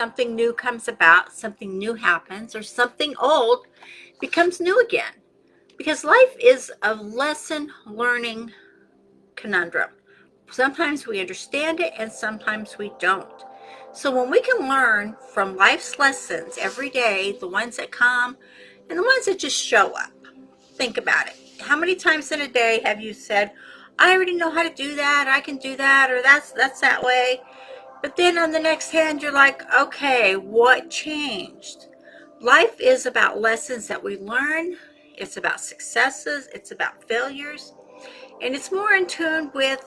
something new comes about, something new happens, or something old becomes new again. Because life is a lesson learning conundrum. Sometimes we understand it and sometimes we don't. So when we can learn from life's lessons every day, the ones that come and the ones that just show up, think about it. How many times in a day have you said, I already know how to do that, I can do that, or that's that way? But then on the next hand, you're like, okay, what changed? Life is about lessons that we learn. It's about successes. It's about failures. And it's more in tune with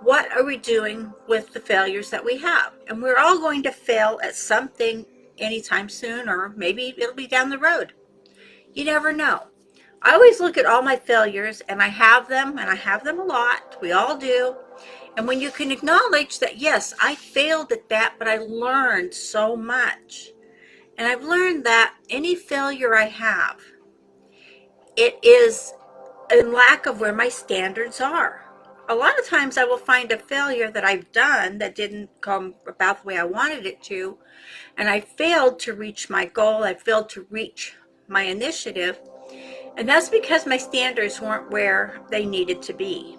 what are we doing with the failures that we have. And we're all going to fail at something anytime soon, or maybe it'll be down the road. You never know. I always look at all my failures, and I have them, and I have them a lot. We all do. And when you can acknowledge that, yes, I failed at that, but I learned so much. And I've learned that any failure I have, it is in lack of where my standards are. A lot of times I will find a failure that I've done that didn't come about the way I wanted it to, and I failed to reach my goal. I failed to reach my initiative. And that's because my standards weren't where they needed to be.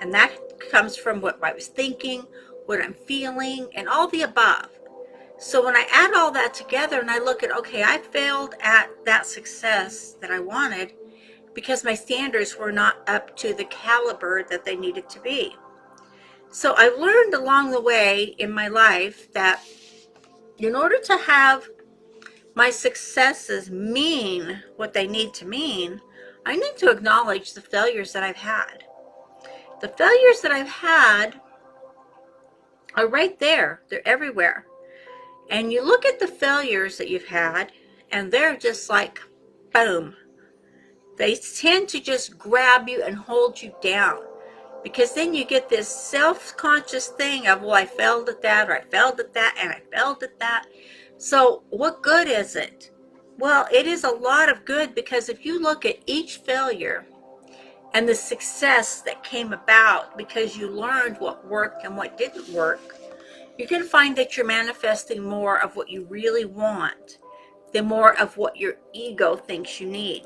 And that comes from what I was thinking, what I'm feeling, and all the above. So when I add all that together and I look at, okay, I failed at that success that I wanted because my standards were not up to the caliber that they needed to be. So I've learned along the way in my life that in order to have my successes mean what they need to mean, I need to acknowledge the failures that I've had. The failures that I've had are right there. They're everywhere. And you look at the failures that you've had, and they're just like, boom. They tend to just grab you and hold you down. Because then you get this self-conscious thing of, well, I failed at that, or I failed at that, and I failed at that. So what good is it? Well, it is a lot of good, because if you look at each failure and the success that came about because you learned what worked and what didn't work, you can find that you're manifesting more of what you really want than more of what your ego thinks you need.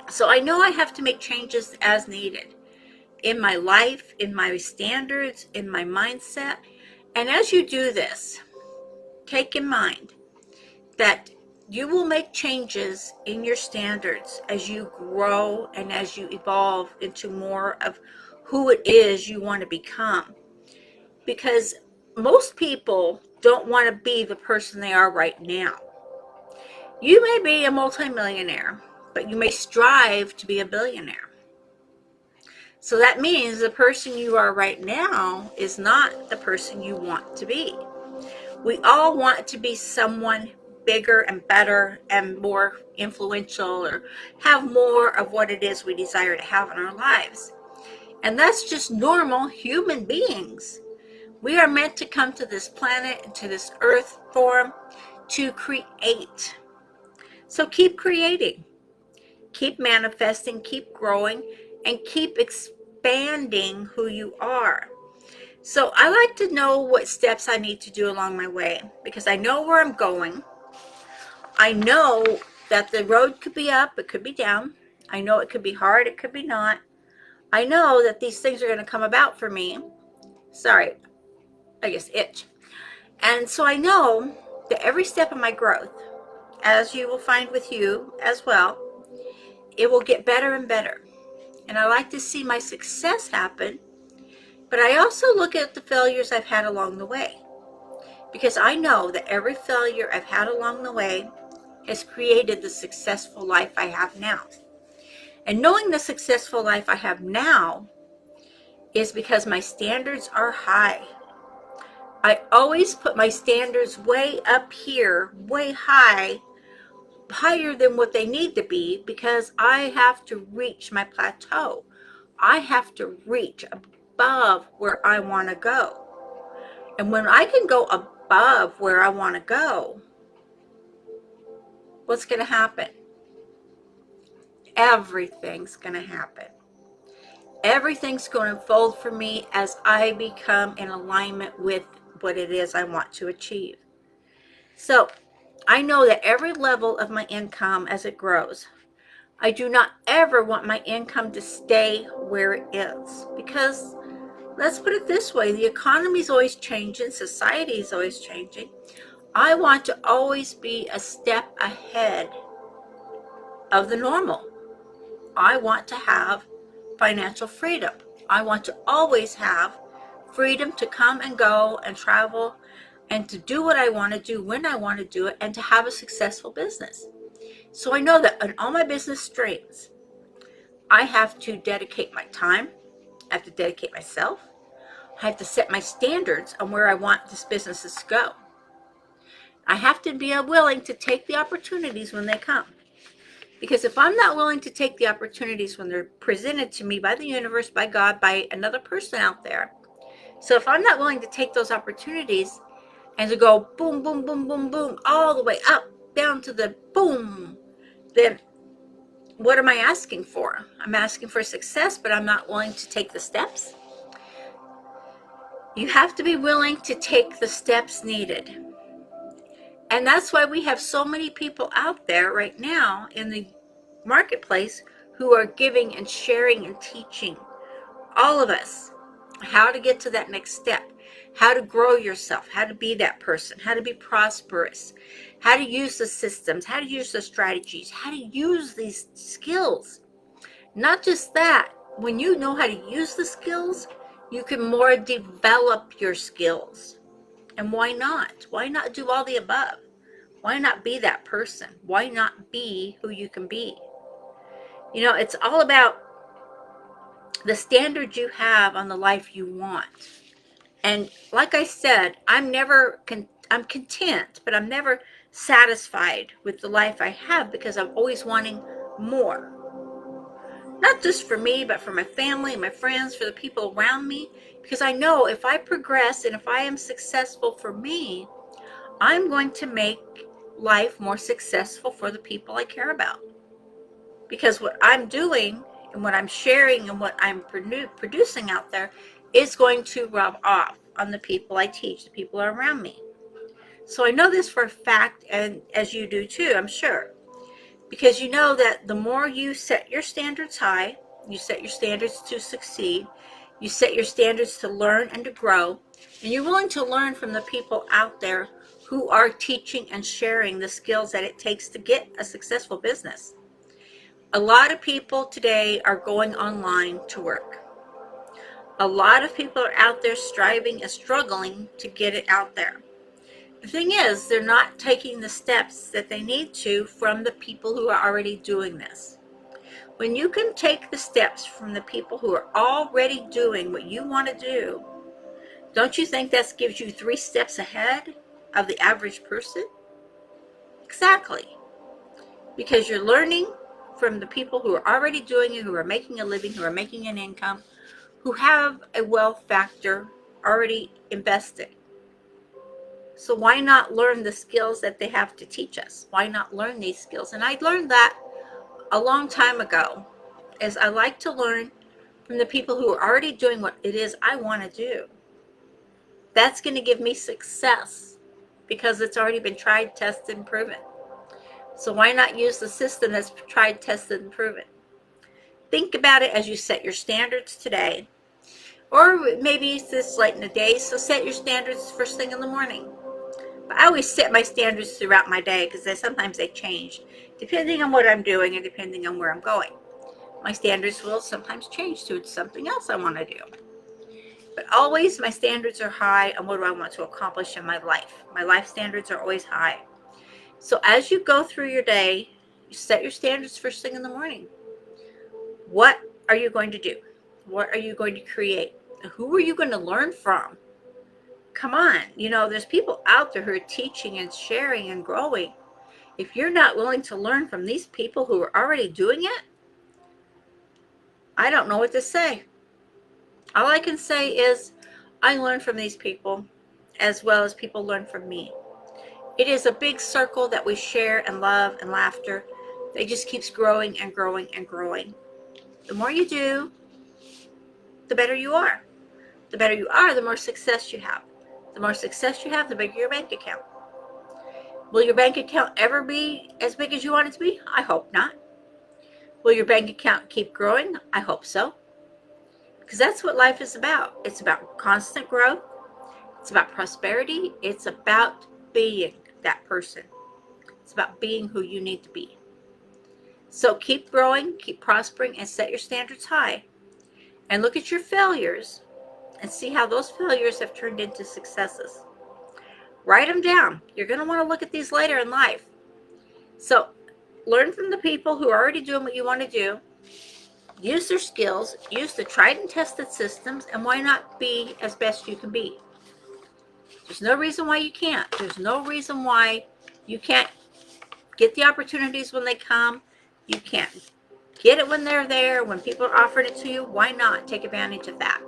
So I know I have to make changes as needed in my life, in my standards, in my mindset. And as you do this, take in mind that you will make changes in your standards as you grow and as you evolve into more of who it is you want to become. Because most people don't want to be the person they are right now. You may be a multimillionaire, but you may strive to be a billionaire. So that means the person you are right now is not the person you want to be. We all want to be someone bigger and better and more influential, or have more of what it is we desire to have in our lives. And that's just normal human beings. We are meant to come to this planet, to this earth form, to create. So keep creating, keep manifesting, keep growing, and keep expanding who you are. So I like to know what steps I need to do along my way, because I know where I'm going. I know that the road could be up, it could be down. I know it could be hard, it could be not. I know that these things are going to come about for me. Sorry, I guess itch. And so I know that every step of my growth, as you will find with you as well, it will get better and better. And I like to see my success happen, but I also look at the failures I've had along the way, because I know that every failure I've had along the way has created the successful life I have now. And knowing the successful life I have now is because my standards are high. I always put my standards way up here, way high, higher than what they need to be, because I have to reach my plateau. I have to reach above where I want to go. And when I can go above where I want to go, what's going to happen? Everything's going to happen. Everything's going to unfold for me as I become in alignment with what it is I want to achieve. So I know that every level of my income as it grows, I do not ever want my income to stay where it is, because let's put it this way, the economy is always changing, society is always changing. I want to always be a step ahead of the normal. I want to have financial freedom. I want to always have freedom to come and go and travel and to do what I want to do when I want to do it, and to have a successful business. So I know that in all my business streams, I have to dedicate my time. I have to dedicate myself. I have to set my standards on where I want this business to go. I have to be willing to take the opportunities when they come. Because if I'm not willing to take the opportunities when they're presented to me by the universe, by God, by another person out there, so if I'm not willing to take those opportunities and to go boom, boom, boom, boom, boom, all the way up, down to the boom, then what am I asking for? I'm asking for success, but I'm not willing to take the steps. You have to be willing to take the steps needed. And that's why we have so many people out there right now in the marketplace who are giving and sharing and teaching all of us how to get to that next step, how to grow yourself, how to be that person, how to be prosperous, how to use the systems, how to use the strategies, how to use these skills. Not just that, when you know how to use the skills, you can more develop your skills. And why not? Why not do all the above? Why not be that person? Why not be who you can be? You know, it's all about the standard you have on the life you want. And like I said, I'm content, but I'm never satisfied with the life I have, because I'm always wanting more. Not just for me, but for my family, my friends, for the people around me. Because I know if I progress and if I am successful for me, I'm going to make life more successful for the people I care about. Because what I'm doing and what I'm sharing and what I'm producing out there is going to rub off on the people I teach, the people around me. So I know this for a fact, and as you do too, I'm sure. Because you know that the more you set your standards high, you set your standards to succeed, you set your standards to learn and to grow, and you're willing to learn from the people out there who are teaching and sharing the skills that it takes to get a successful business. A lot of people today are going online to work. A lot of people are out there striving and struggling to get it out there. The thing is, they're not taking the steps that they need to from the people who are already doing this. When you can take the steps from the people who are already doing what you want to do, don't you think that gives you 3 steps ahead of the average person? Exactly. Because you're learning from the people who are already doing it, who are making a living, who are making an income, who have a wealth factor already invested. So why not learn the skills that they have to teach us? Why not learn these skills? And I learned that a long time ago, is I like to learn from the people who are already doing what it is I want to do. That's going to give me success because it's already been tried, tested, and proven. So why not use the system that's tried, tested, and proven? Think about it as you set your standards today. Or maybe it's this late in the day, so set your standards first thing in the morning. But I always set my standards throughout my day because sometimes they change depending on what I'm doing and depending on where I'm going. My standards will sometimes change to something else I want to do. But always my standards are high on what do I want to accomplish in my life. My life standards are always high. So as you go through your day, you set your standards first thing in the morning. What are you going to do? What are you going to create? Who are you going to learn from? Come on, there's people out there who are teaching and sharing and growing. If you're not willing to learn from these people who are already doing it, I don't know what to say. All I can say is I learn from these people as well as people learn from me. It is a big circle that we share and love and laughter. It just keeps growing and growing and growing. The more you do, the better you are. The better you are, the more success you have. The more success you have, the bigger your bank account. Will your bank account ever be as big as you want it to be? I hope not. Will your bank account keep growing? I hope so. Because that's what life is about. It's about constant growth. It's about prosperity. It's about being that person. It's about being who you need to be. So keep growing, keep prospering, and set your standards high. And look at your failures and see how those failures have turned into successes. Write them down. You're going to want to look at these later in life. So learn from the people who are already doing what you want to do. Use their skills. Use the tried and tested systems. And why not be as best you can be? There's no reason why you can't. There's no reason why you can't get the opportunities when they come. You can't get it when they're there. When people are offering it to you, why not take advantage of that?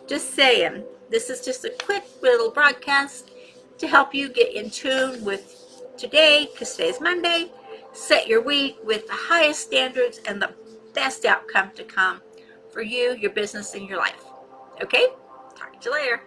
Just saying. This is just a quick little broadcast to help you get in tune with today, because today's Monday. Set your week with the highest standards and the best outcome to come for you, your business, and your life. Okay? Talk to you later.